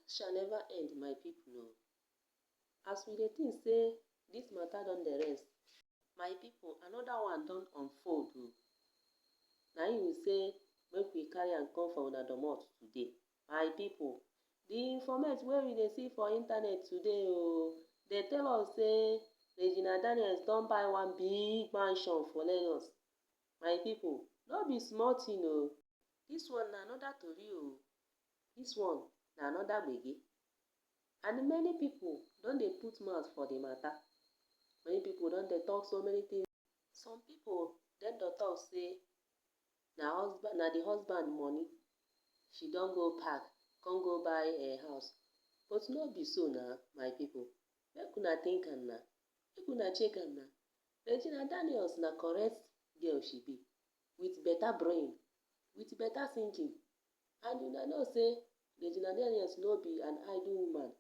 shall never end, my people. As we dey think say this matter don dey rest, my people, another one don unfold o. Na im we say make we carry am come for una domot today. My people, the informate wey we dey see for internet today o, dey tell us say Regina Daniels don buy one big mansion for Lagos. My people, no be small thing o. This one na another tori o. This one na another gbege. And many people don dey put mouth for the matter. Many people don dey talk so many things. Some people dem dey talk say na the husband money she don go pack come go buy a house. But no be so na, my people. Make una think am na. Make una check am na. Regina Daniels na correct girl she be, with better brain, with better thinking. And una know say Regina Daniels no be an idle woman.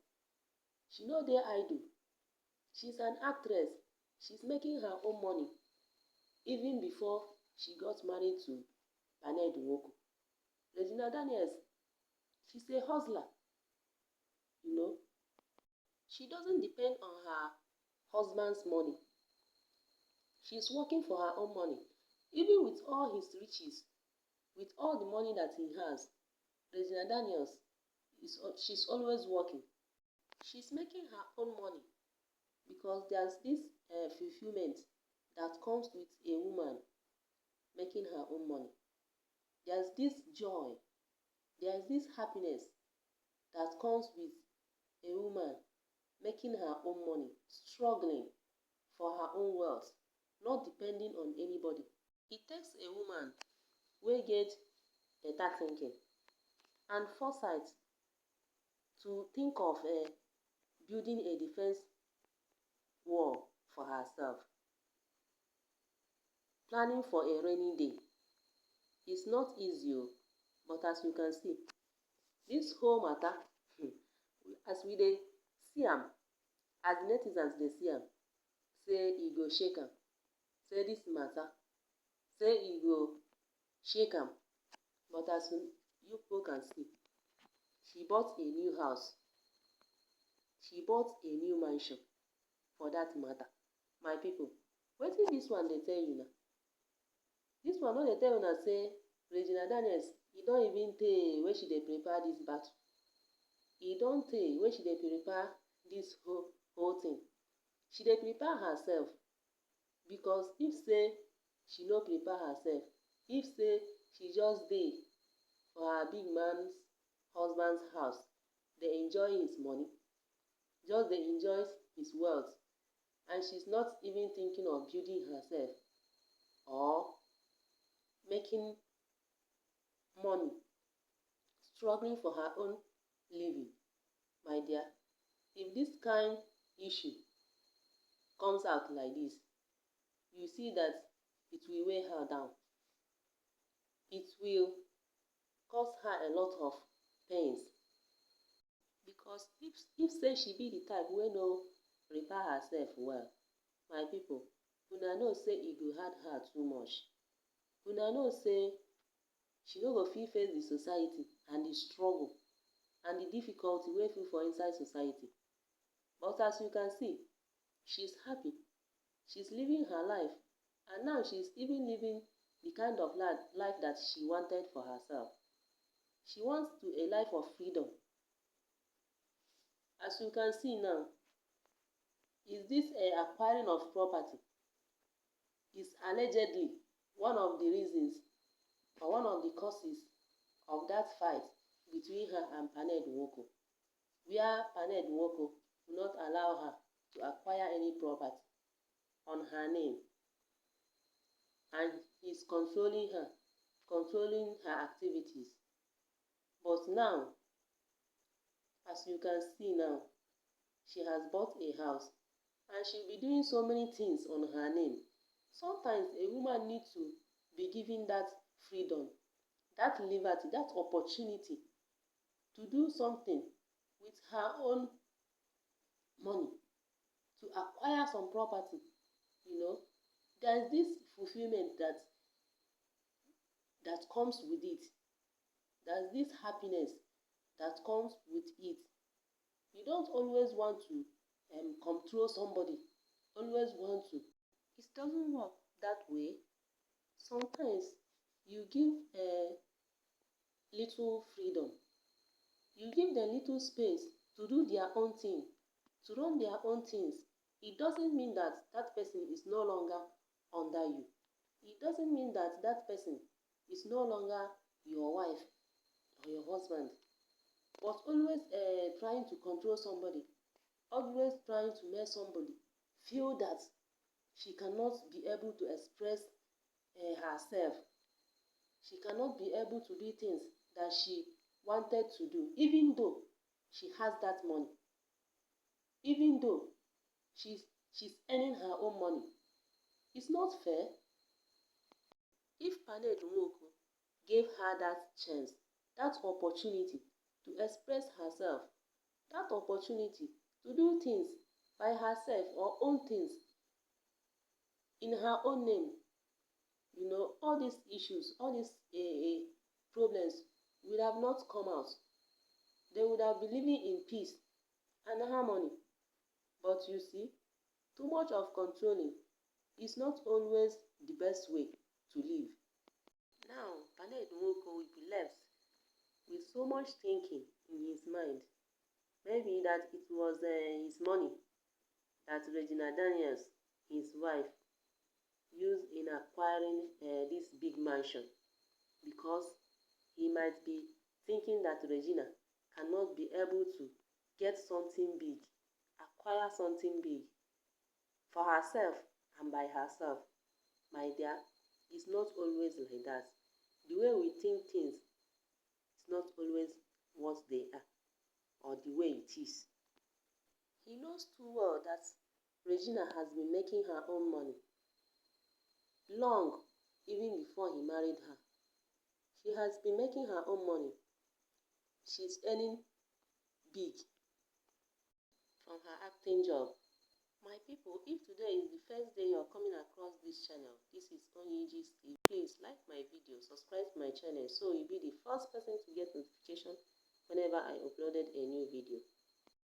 She no dey idle. She's an actress. She's making her own money even before she got married to Paned Nwoko. Regina Daniels, she's a hustler. You know, she doesn't depend on her husband's money. She's working for her own money. Even with all his riches, with all the money that he has, Regina Daniels, she's always working. She's making her own money because there's this fulfillment that comes with a woman making her own money. There's this joy, there's this happiness that comes with a woman making her own money, struggling for her own wealth, not depending on anybody. It takes a woman wey get better thinking and foresight to think of building a defense wall for herself, planning for a rainy day. It's not easy o, but as you can see, this whole matter, as we dey see am, as netizens dey see am, say e go shake am, say this matter, say e go shake am. But as you people can see, she bought a new house. She bought a new mansion for that matter. My people, wetin this one dey tell you na? This one no dey tell una say Regina Daniels, e don even tey wey she dey prepare this battle. E don tey wey she dey prepare this whole thing. She dey prepare herself, because if say she no prepare herself, if say she just dey for her big man's husband's house dey enjoy his money, just dey enjoy his wealth, and she's not even thinking of building herself or making money, struggling for her own living, my dear, if this kind issue comes out like this, you see that it will weigh her down. It will cause her a lot of pains, because if say she be the type wey no prepare herself well, my people, una know say e go hard her too much. Una know say she no go fit face the society and the struggle and the difficulty wey full for inside society. But as you can see, she's happy. She's living her life, and now she's even living the kind of life that she wanted for herself. She wants a life of freedom. As you can see now, is this acquiring of property is allegedly one of the reasons or one of the causes of that fight between her and Paned Nwoko, where Paned Nwoko will not allow her to acquire any property on her name, and he's controlling her activities. But now, as you can see now, she has bought a house and she'll be doing so many things on her name. Sometimes a woman needs to be given that freedom, that liberty, that opportunity to do something with her own money, to acquire some property. You know, there's this fulfillment that comes with it. There's this happiness that comes with it. You don't always want to control somebody, always want to. It doesn't work that way. Sometimes you give little freedom. You give them little space to do their own thing, to run their own things. It doesn't mean that that person is no longer under you. It doesn't mean that that person is no longer your wife or your husband. But always trying to control somebody, always trying to make somebody feel that she cannot be able to express herself. She cannot be able to do things that she wanted to do, even though she has that money, even though she's earning her own money. It's not fair. If Paned Nwoko gave her that chance, that opportunity to express herself, that opportunity to do things by herself or own things in her own name, all these issues, all these problems would have not come out. They would have been living in peace and harmony. But you see, too much of controlling is not always the best way to live. Now, Paned Nwoko will be left with so much thinking in his mind. Maybe that it was his money that Regina Daniels, his wife, used in acquiring this big mansion, because he might be thinking that Regina cannot be able to get something big, acquire something big for herself and by herself. My dear, it's not always like that. The way we think things is not always what they are or the way it is. He knows too well that Regina has been making her own money long, even before he married her. She has been making her own money. She's earning big from her acting job. My people, if today is the first day you're coming across this channel, this is Onyinye's TV. Please like my video, subscribe to my channel so you'll be the first person to get notification whenever I uploaded a new video.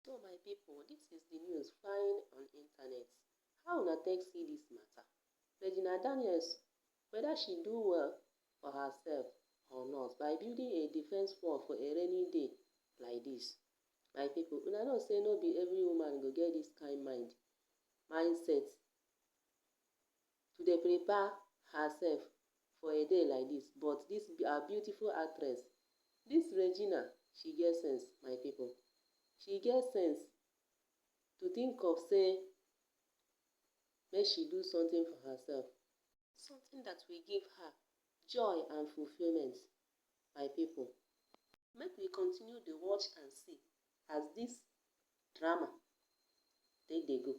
So my people, this is the news flying on internet. How una take see this matter? Regina Daniels, whether she do well for herself or not by building a defense wall for a rainy day like this. My people, una know say no be every woman go get this kind mindset to dey prepare herself for a day like this. But this our beautiful actress, this Regina, she get sense, my people. She get sense to think of say make she do something for herself, something that will give her joy and fulfillment. My people, make we continue to watch and see as this drama take dey go.